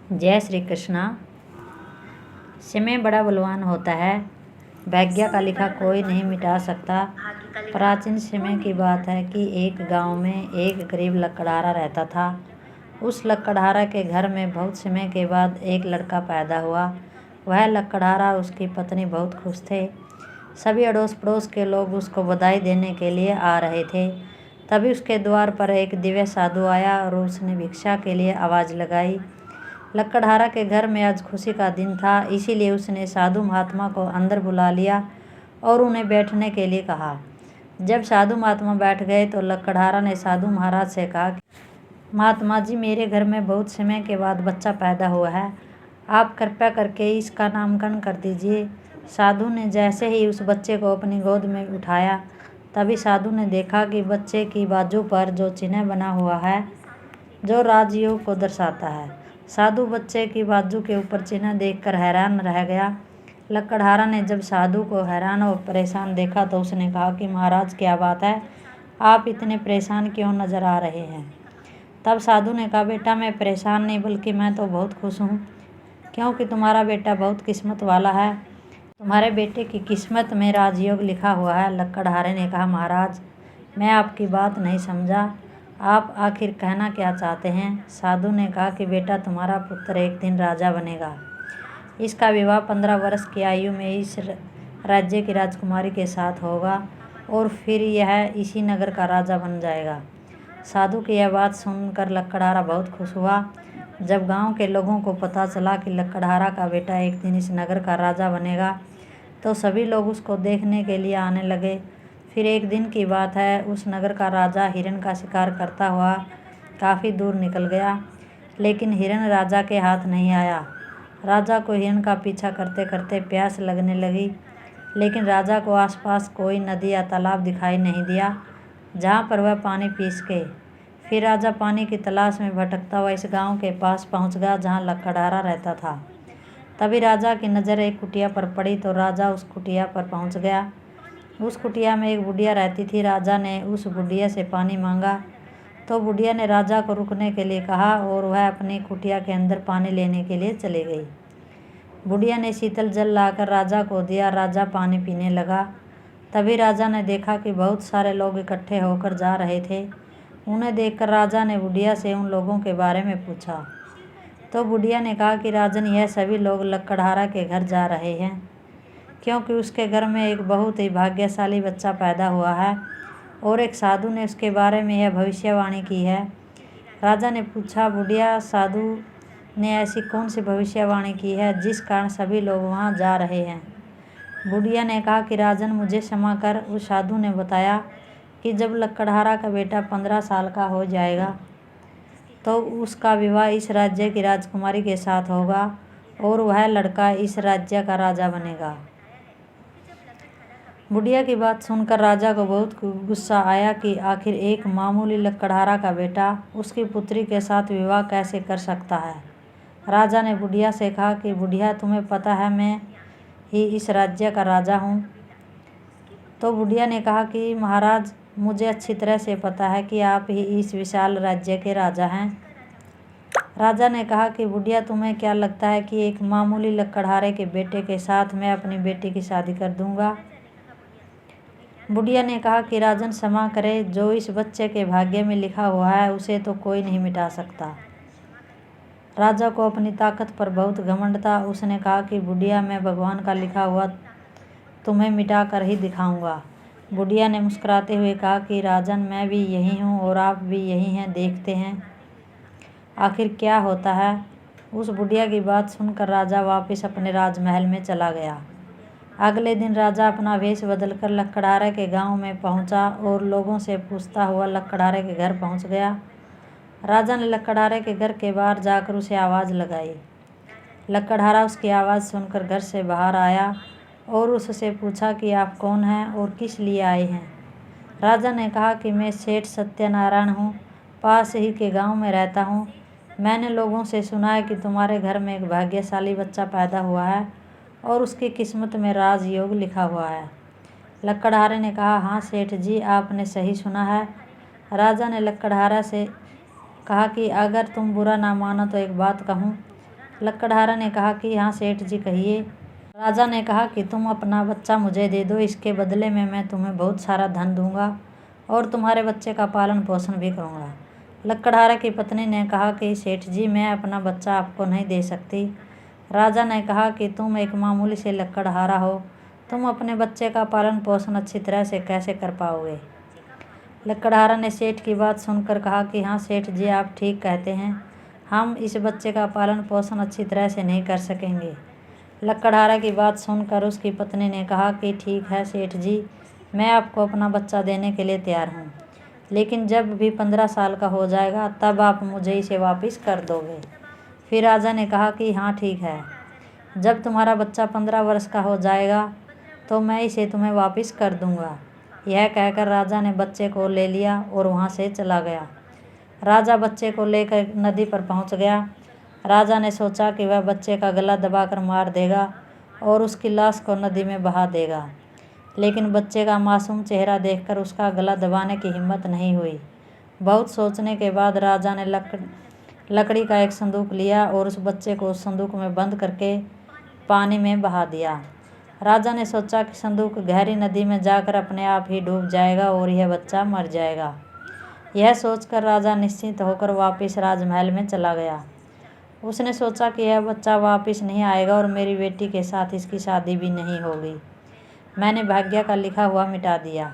जय श्री कृष्णा। समय बड़ा बलवान होता है, भाग्य का लिखा कोई नहीं मिटा सकता। प्राचीन समय की बात है कि एक गांव में एक गरीब लकड़हारा रहता था। उस लकड़हारा के घर में बहुत समय के बाद एक लड़का पैदा हुआ। वह लकड़हारा उसकी पत्नी बहुत खुश थे। सभी अड़ोस पड़ोस के लोग उसको बधाई देने के लिए आ रहे थे। तभी उसके द्वार पर एक दिव्य साधु आया और उसने भिक्षा के लिए आवाज़ लगाई। लकड़हारा के घर में आज खुशी का दिन था, इसीलिए उसने साधु महात्मा को अंदर बुला लिया और उन्हें बैठने के लिए कहा। जब साधु महात्मा बैठ गए तो लकड़हारा ने साधु महाराज से कहा, महात्मा जी, मेरे घर में बहुत समय के बाद बच्चा पैदा हुआ है, आप कृपया करके इसका नामकरण कर दीजिए। साधु ने जैसे ही उस बच्चे को अपनी गोद में उठाया, तभी साधु ने देखा कि बच्चे की बाजू पर जो चिन्ह बना हुआ है, जो राजयोग को दर्शाता है। साधु बच्चे की बाजू के ऊपर चिन्ह देखकर हैरान रह गया। लकड़हारा ने जब साधु को हैरान और परेशान देखा तो उसने कहा कि महाराज, क्या बात है, आप इतने परेशान क्यों नजर आ रहे हैं। तब साधु ने कहा, बेटा, मैं परेशान नहीं बल्कि मैं तो बहुत खुश हूँ, क्योंकि तुम्हारा बेटा बहुत किस्मत वाला है। तुम्हारे बेटे की किस्मत में राजयोग लिखा हुआ है। लकड़हारे ने कहा, महाराज, मैं आपकी बात नहीं समझा, आप आखिर कहना क्या चाहते हैं। साधु ने कहा कि बेटा, तुम्हारा पुत्र एक दिन राजा बनेगा। इसका विवाह 15 वर्ष की आयु में इस राज्य की राजकुमारी के साथ होगा और फिर यह इसी नगर का राजा बन जाएगा। साधु की यह बात सुनकर लकड़हारा बहुत खुश हुआ। जब गांव के लोगों को पता चला कि लकड़हारा का बेटा एक दिन इस नगर का राजा बनेगा, तो सभी लोग उसको देखने के लिए आने लगे। फिर एक दिन की बात है, उस नगर का राजा हिरण का शिकार करता हुआ काफ़ी दूर निकल गया, लेकिन हिरण राजा के हाथ नहीं आया। राजा को हिरण का पीछा करते करते प्यास लगने लगी, लेकिन राजा को आसपास कोई नदी या तालाब दिखाई नहीं दिया जहाँ पर वह पानी पी सके। फिर राजा पानी की तलाश में भटकता हुआ इस गांव के पास पहुँच गया जहाँ लकड़हारा रहता था। तभी राजा की नज़र एक कुटिया पर पड़ी तो राजा उस कुटिया पर पहुँच गया। उस कुटिया में एक बुढ़िया रहती थी। राजा ने उस बुढ़िया से पानी मांगा तो बुढ़िया ने राजा को रुकने के लिए कहा और वह अपनी कुटिया के अंदर पानी लेने के लिए चली गई। बुढ़िया ने शीतल जल लाकर राजा को दिया। राजा पानी पीने लगा। तभी राजा ने देखा कि बहुत सारे लोग इकट्ठे होकर जा रहे थे। उन्हें देखकर राजा ने बुढ़िया से उन लोगों के बारे में पूछा तो बुढ़िया ने कहा कि राजन, यह सभी लोग लकड़हारा के घर जा रहे हैं, क्योंकि उसके घर में एक बहुत ही भाग्यशाली बच्चा पैदा हुआ है और एक साधु ने उसके बारे में यह भविष्यवाणी की है। राजा ने पूछा, बुढ़िया, साधु ने ऐसी कौन सी भविष्यवाणी की है जिस कारण सभी लोग वहाँ जा रहे हैं। बुढ़िया ने कहा कि राजन, मुझे क्षमा कर। उस साधु ने बताया कि जब लकड़हारा का बेटा 15 साल का हो जाएगा तो उसका विवाह इस राज्य की राजकुमारी के साथ होगा और वह लड़का इस राज्य का राजा बनेगा। बुढ़िया की बात सुनकर राजा को बहुत गुस्सा आया कि आखिर एक मामूली लकड़हारा का बेटा उसकी पुत्री के साथ विवाह कैसे कर सकता है। राजा ने बुढ़िया से कहा कि बुढ़िया, तुम्हें पता है मैं ही इस राज्य का राजा हूँ। तो बुढ़िया ने कहा कि महाराज, मुझे अच्छी तरह से पता है कि आप ही इस विशाल राज्य के राजा हैं। राजा ने कहा कि बुढ़िया, तुम्हें क्या लगता है कि एक मामूली लकड़हारे के बेटे के साथ मैं अपनी बेटी की शादी कर दूंगा। बुढ़िया ने कहा कि राजन, क्षमा करे, जो इस बच्चे के भाग्य में लिखा हुआ है उसे तो कोई नहीं मिटा सकता। राजा को अपनी ताकत पर बहुत घमंड था। उसने कहा कि बुढ़िया, मैं भगवान का लिखा हुआ तुम्हें मिटा कर ही दिखाऊंगा। बुढ़िया ने मुस्कुराते हुए कहा कि राजन, मैं भी यही हूँ और आप भी यही हैं, देखते हैं आखिर क्या होता है। उस बुढ़िया की बात सुनकर राजा वापस अपने राजमहल में चला गया। अगले दिन राजा अपना वेश बदलकर लकड़हारे के गांव में पहुंचा और लोगों से पूछता हुआ लकड़हारे के घर पहुंच गया। राजा ने लकड़हारे के घर के बाहर जाकर उसे आवाज़ लगाई। लकड़हारा उसकी आवाज़ सुनकर घर से बाहर आया और उससे पूछा कि आप कौन हैं और किस लिए आए हैं। राजा ने कहा कि मैं सेठ सत्यनारायण हूँ, पास ही के गांव में रहता हूँ। मैंने लोगों से सुना है कि तुम्हारे घर में एक भाग्यशाली बच्चा पैदा हुआ है और उसकी किस्मत में राजयोग लिखा हुआ है। लकड़हारे ने कहा, हाँ सेठ जी, आपने सही सुना है। राजा ने लकड़हारा से कहा कि अगर तुम बुरा ना मानो तो एक बात कहूँ। लकड़हारा ने कहा कि हाँ सेठ जी कहिए। राजा ने कहा कि तुम अपना बच्चा मुझे दे दो, इसके बदले में मैं तुम्हें बहुत सारा धन दूंगा और तुम्हारे बच्चे का पालन पोषण भी करूंगा। लकड़हारा की पत्नी ने कहा कि सेठ जी मैं अपना बच्चा आपको नहीं दे सकती। राजा ने कहा कि तुम एक मामूली से लकड़हारा हो, तुम अपने बच्चे का पालन पोषण अच्छी तरह से कैसे कर पाओगे। लकड़हारा ने सेठ की बात सुनकर कहा कि हाँ सेठ जी आप ठीक कहते हैं, हम इस बच्चे का पालन पोषण अच्छी तरह से नहीं कर सकेंगे। लकड़हारा की बात सुनकर उसकी पत्नी ने कहा कि ठीक है सेठ जी, मैं आपको अपना बच्चा देने के लिए तैयार हूँ, लेकिन जब भी 15 साल का हो जाएगा तब आप मुझे इसे वापस कर दोगे। फिर राजा ने कहा कि हाँ ठीक है, जब तुम्हारा बच्चा 15 वर्ष का हो जाएगा तो मैं इसे तुम्हें वापस कर दूंगा। यह कहकर राजा ने बच्चे को ले लिया और वहाँ से चला गया। राजा बच्चे को लेकर नदी पर पहुँच गया। राजा ने सोचा कि वह बच्चे का गला दबाकर मार देगा और उसकी लाश को नदी में बहा देगा, लेकिन बच्चे का मासूम चेहरा देखकर उसका गला दबाने की हिम्मत नहीं हुई। बहुत सोचने के बाद राजा ने लकड़ी का एक संदूक लिया और उस बच्चे को उस संदूक में बंद करके पानी में बहा दिया। राजा ने सोचा कि संदूक गहरी नदी में जाकर अपने आप ही डूब जाएगा और यह बच्चा मर जाएगा। यह सोचकर राजा निश्चिंत होकर वापस राजमहल में चला गया। उसने सोचा कि यह बच्चा वापस नहीं आएगा और मेरी बेटी के साथ इसकी शादी भी नहीं होगी। मैंने भाग्य का लिखा हुआ मिटा दिया।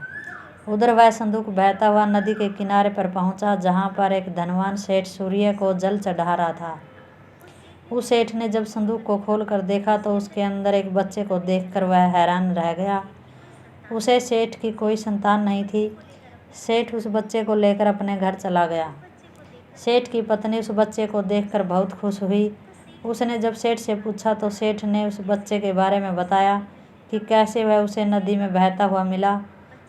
उधर वह संदूक बहता हुआ नदी के किनारे पर पहुंचा, जहां पर एक धनवान सेठ सूर्य को जल चढ़ा रहा था। उस सेठ ने जब संदूक को खोलकर देखा तो उसके अंदर एक बच्चे को देखकर वह हैरान रह गया। उसे सेठ की कोई संतान नहीं थी। सेठ उस बच्चे को लेकर अपने घर चला गया। सेठ की पत्नी उस बच्चे को देखकर बहुत खुश हुई। उसने जब सेठ से पूछा तो सेठ ने उस बच्चे के बारे में बताया कि कैसे वह उसे नदी में बहता हुआ मिला।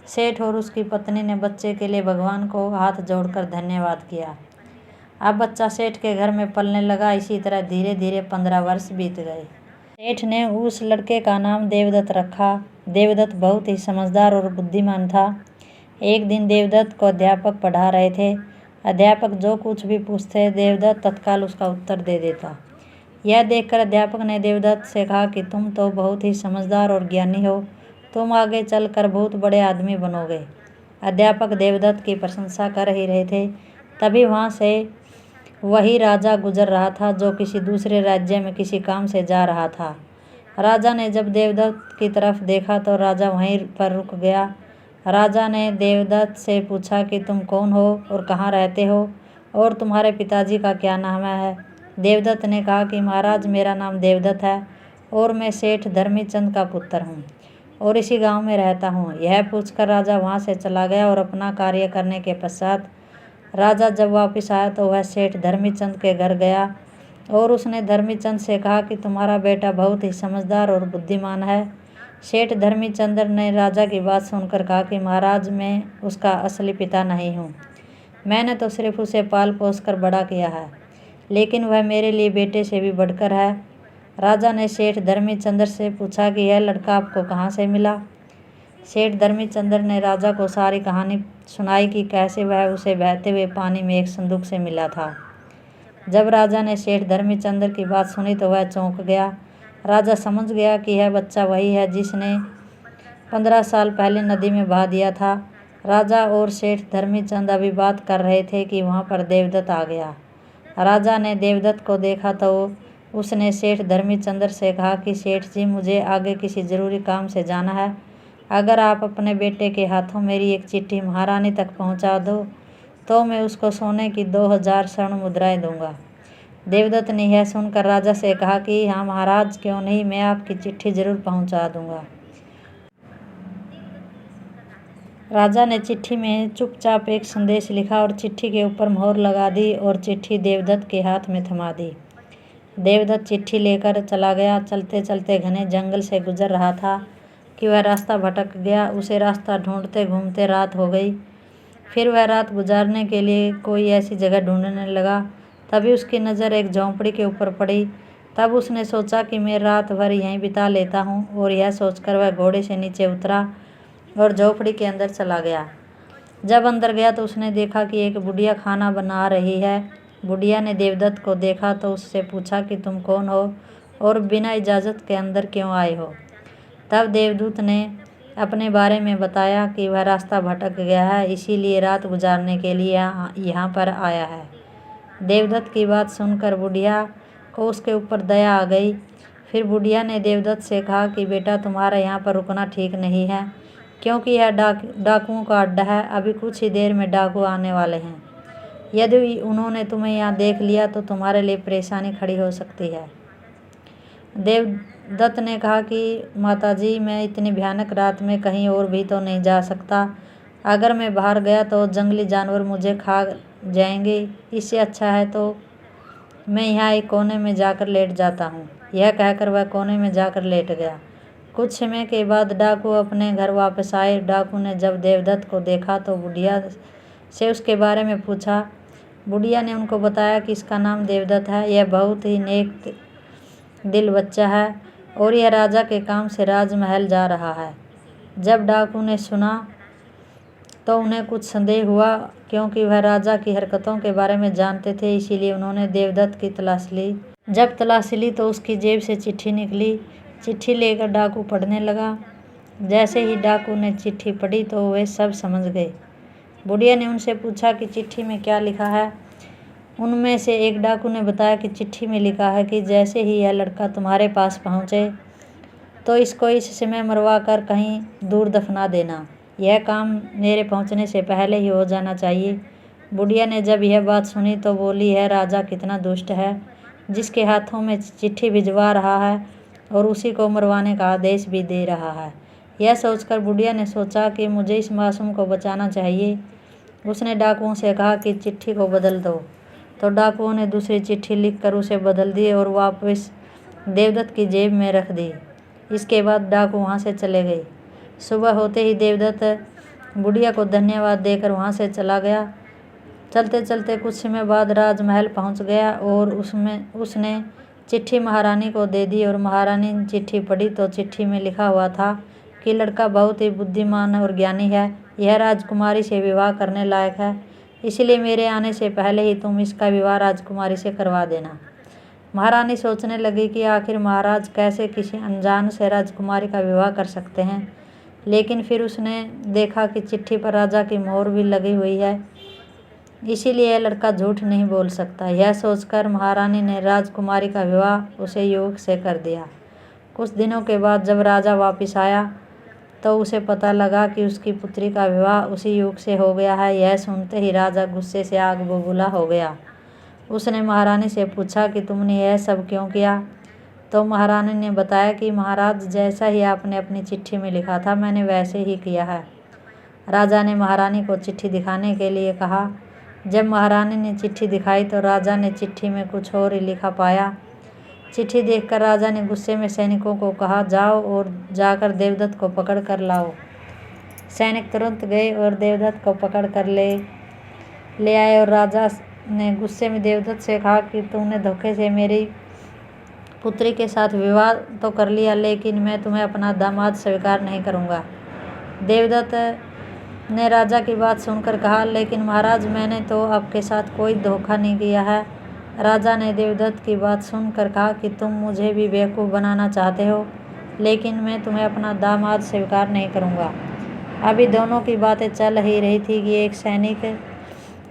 सेठ और उसकी पत्नी ने बच्चे के लिए भगवान को हाथ जोड़कर धन्यवाद किया। अब बच्चा सेठ के घर में पलने लगा। इसी तरह धीरे धीरे 15 वर्ष बीत गए। सेठ ने उस लड़के का नाम देवदत्त रखा। देवदत्त बहुत ही समझदार और बुद्धिमान था। एक दिन देवदत्त को अध्यापक पढ़ा रहे थे। अध्यापक जो कुछ भी पूछते देवदत्त तत्काल उसका उत्तर दे देता। यह देखकर अध्यापक ने देवदत्त से कहा कि तुम तो बहुत ही समझदार और ज्ञानी हो, तुम आगे चलकर बहुत बड़े आदमी बनोगे। अध्यापक देवदत्त की प्रशंसा कर ही रहे थे, तभी वहाँ से वही राजा गुजर रहा था जो किसी दूसरे राज्य में किसी काम से जा रहा था। राजा ने जब देवदत्त की तरफ देखा तो राजा वहीं पर रुक गया। राजा ने देवदत्त से पूछा कि तुम कौन हो और कहाँ रहते हो और तुम्हारे पिताजी का क्या नाम है। देवदत्त ने कहा कि महाराज मेरा नाम देवदत्त है और मैं सेठ धर्मीचंद का पुत्र हूँ और इसी गांव में रहता हूँ। यह पूछकर राजा वहाँ से चला गया और अपना कार्य करने के पश्चात राजा जब वापस आया तो वह सेठ धर्मीचंद के घर गया और उसने धर्मीचंद से कहा कि तुम्हारा बेटा बहुत ही समझदार और बुद्धिमान है। सेठ धर्मीचंद ने राजा की बात सुनकर कहा कि महाराज मैं उसका असली पिता नहीं हूँ, मैंने तो सिर्फ उसे पाल पोस कर बड़ा किया है, लेकिन वह मेरे लिए बेटे से भी बढ़कर है। राजा ने सेठ धर्मीचंद से पूछा कि यह लड़का आपको कहाँ से मिला। सेठ धर्मीचंद ने राजा को सारी कहानी सुनाई कि कैसे वह उसे बहते हुए पानी में एक संदूक से मिला था। जब राजा ने सेठ धर्मीचंद की बात सुनी तो वह चौंक गया। राजा समझ गया कि यह बच्चा वही है जिसने 15 साल पहले नदी में बहा दिया था। राजा और सेठ धर्मीचंद अभी बात कर रहे थे कि वहाँ पर देवदत्त आ गया। राजा ने देवदत्त को देखा तो उसने सेठ धर्मीचंद से कहा कि सेठ जी मुझे आगे किसी ज़रूरी काम से जाना है, अगर आप अपने बेटे के हाथों मेरी एक चिट्ठी महारानी तक पहुंचा दो तो मैं उसको सोने की 2000 स्वर्ण मुद्राएं दूंगा। देवदत्त ने यह सुनकर राजा से कहा कि हाँ महाराज क्यों नहीं, मैं आपकी चिट्ठी जरूर पहुंचा दूंगा। राजा ने चिट्ठी में चुपचाप एक संदेश लिखा और चिट्ठी के ऊपर मोहर लगा दी और चिट्ठी देवदत्त के हाथ में थमा दी। देवदत्त चिट्ठी लेकर चला गया। चलते चलते घने जंगल से गुजर रहा था कि वह रास्ता भटक गया। उसे रास्ता ढूंढते घूमते रात हो गई। फिर वह रात गुजारने के लिए कोई ऐसी जगह ढूंढने लगा। तभी उसकी नज़र एक झोंपड़ी के ऊपर पड़ी। तब उसने सोचा कि मैं रात भर यहीं बिता लेता हूँ, और यह सोचकर वह घोड़े से नीचे उतरा और झोंपड़ी के अंदर चला गया। जब अंदर गया तो उसने देखा कि एक बुढ़िया खाना बना रही है। बुढ़िया ने देवदत्त को देखा तो उससे पूछा कि तुम कौन हो और बिना इजाज़त के अंदर क्यों आए हो। तब देवदूत ने अपने बारे में बताया कि वह रास्ता भटक गया है, इसीलिए रात गुजारने के लिए यहाँ पर आया है। देवदत्त की बात सुनकर बुढ़िया को उसके ऊपर दया आ गई। फिर बुढ़िया ने देवदत्त से कहा कि बेटा, तुम्हारा यहाँ पर रुकना ठीक नहीं है, क्योंकि यह डाकुओं का अड्डा है। अभी कुछ ही देर में डाकू आने वाले हैं। यदि उन्होंने तुम्हें यहाँ देख लिया तो तुम्हारे लिए परेशानी खड़ी हो सकती है। देवदत्त ने कहा कि माताजी, मैं इतनी भयानक रात में कहीं और भी तो नहीं जा सकता। अगर मैं बाहर गया तो जंगली जानवर मुझे खा जाएंगे। इससे अच्छा है तो मैं यहाँ एक कोने में जाकर लेट जाता हूँ। यह कहकर वह कोने में जाकर लेट गया। कुछ समय के बाद डाकू अपने घर वापस आए। डाकू ने जब देवदत्त को देखा तो बुढ़िया से उसके बारे में पूछा। बुढ़िया ने उनको बताया कि इसका नाम देवदत्त है, यह बहुत ही नेक दिल बच्चा है और यह राजा के काम से राजमहल जा रहा है। जब डाकू ने सुना तो उन्हें कुछ संदेह हुआ, क्योंकि वह राजा की हरकतों के बारे में जानते थे। इसीलिए उन्होंने देवदत्त की तलाश ली। जब तलाश ली तो उसकी जेब से चिट्ठी निकली। चिट्ठी लेकर डाकू पढ़ने लगा। जैसे ही डाकू ने चिट्ठी पढ़ी तो वे सब समझ गए। बुढ़िया ने उनसे पूछा कि चिट्ठी में क्या लिखा है। उनमें से एक डाकू ने बताया कि चिट्ठी में लिखा है कि जैसे ही यह लड़का तुम्हारे पास पहुँचे तो इसको इस समय मरवा कर कहीं दूर दफना देना। यह काम मेरे पहुँचने से पहले ही हो जाना चाहिए। बुढ़िया ने जब यह बात सुनी तो बोली, यह राजा कितना दुष्ट है, जिसके हाथों में चिट्ठी भिजवा रहा है और उसी को मरवाने का आदेश भी दे रहा है। यह सोचकर बुढ़िया ने सोचा कि मुझे इस मासूम को बचाना चाहिए। उसने डाकुओं से कहा कि चिट्ठी को बदल दो। तो डाकुओं ने दूसरी चिट्ठी लिखकर उसे बदल दी और वापस देवदत्त की जेब में रख दी। इसके बाद डाकू वहाँ से चले गए। सुबह होते ही देवदत्त बुढ़िया को धन्यवाद देकर वहाँ से चला गया। चलते चलते कुछ समय बाद राजमहल पहुँच गया और उसने चिट्ठी महारानी को दे दी और महारानी ने चिट्ठी पढ़ी तो चिट्ठी में लिखा हुआ था कि लड़का बहुत ही बुद्धिमान और ज्ञानी है, यह राजकुमारी से विवाह करने लायक है, इसलिए मेरे आने से पहले ही तुम इसका विवाह राजकुमारी से करवा देना। महारानी सोचने लगी कि आखिर महाराज कैसे किसी अनजान से राजकुमारी का विवाह कर सकते हैं, लेकिन फिर उसने देखा कि चिट्ठी पर राजा की मोहर भी लगी हुई है, इसीलिए यह लड़का झूठ नहीं बोल सकता। यह सोचकर महारानी ने राजकुमारी का विवाह उसे युवक से कर दिया। कुछ दिनों के बाद जब राजा वापस आया तो उसे पता लगा कि उसकी पुत्री का विवाह उसी युवक से हो गया है। यह सुनते ही राजा गुस्से से आग बबूला हो गया। उसने महारानी से पूछा कि तुमने यह सब क्यों किया। तो महारानी ने बताया कि महाराज, जैसा ही आपने अपनी चिट्ठी में लिखा था मैंने वैसे ही किया है। राजा ने महारानी को चिट्ठी दिखाने के लिए कहा। जब महारानी ने चिट्ठी दिखाई तो राजा ने चिट्ठी में कुछ और ही लिखा पाया। चिट्ठी देखकर राजा ने गुस्से में सैनिकों को कहा, जाओ और जाकर देवदत्त को पकड़ कर लाओ। सैनिक तुरंत गए और देवदत्त को पकड़ कर ले आए और राजा ने गुस्से में देवदत्त से कहा कि तुमने धोखे से मेरी पुत्री के साथ विवाह तो कर लिया, लेकिन मैं तुम्हें अपना दामाद स्वीकार नहीं करूँगा। देवदत्त ने राजा की बात सुनकर कहा, लेकिन महाराज, मैंने तो आपके साथ कोई धोखा नहीं किया है। राजा ने देवदत्त की बात सुनकर कहा कि तुम मुझे भी बेवकूफ़ बनाना चाहते हो, लेकिन मैं तुम्हें अपना दामाद स्वीकार नहीं करूँगा। अभी दोनों की बातें चल ही रही थी कि एक सैनिक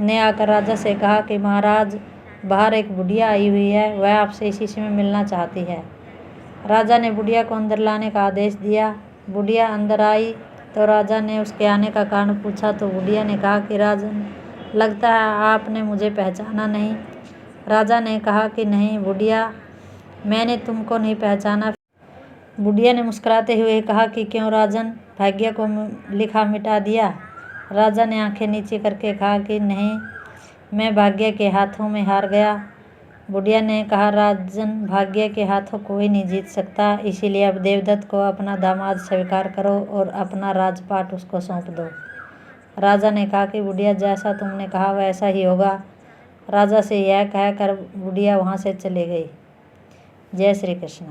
ने आकर राजा से कहा कि महाराज, बाहर एक बुढ़िया आई हुई है, वह आपसे इसी समय मिलना चाहती है। राजा ने बुढ़िया को अंदर लाने का आदेश दिया। बुढ़िया अंदर आई तो राजा ने उसके आने का कारण पूछा तो बुढ़िया ने कहा कि राजन, लगता है आपने मुझे पहचाना नहीं। राजा ने कहा कि नहीं बुढ़िया, मैंने तुमको नहीं पहचाना। बुढ़िया ने मुस्कुराते हुए कहा कि क्यों राजन, भाग्य को लिखा मिटा दिया। राजा ने आंखें नीचे करके कहा कि नहीं, मैं भाग्य के हाथों में हार गया। बुढ़िया ने कहा, राजन, भाग्य के हाथों कोई नहीं जीत सकता, इसीलिए अब देवदत्त को अपना दामाद स्वीकार करो और अपना राजपाट उसको सौंप दो। राजा ने कहा कि बुढ़िया, जैसा तुमने कहा वैसा ही होगा। राजा से यह कहकर बुढ़िया वहाँ से चली गई। जय श्री कृष्ण।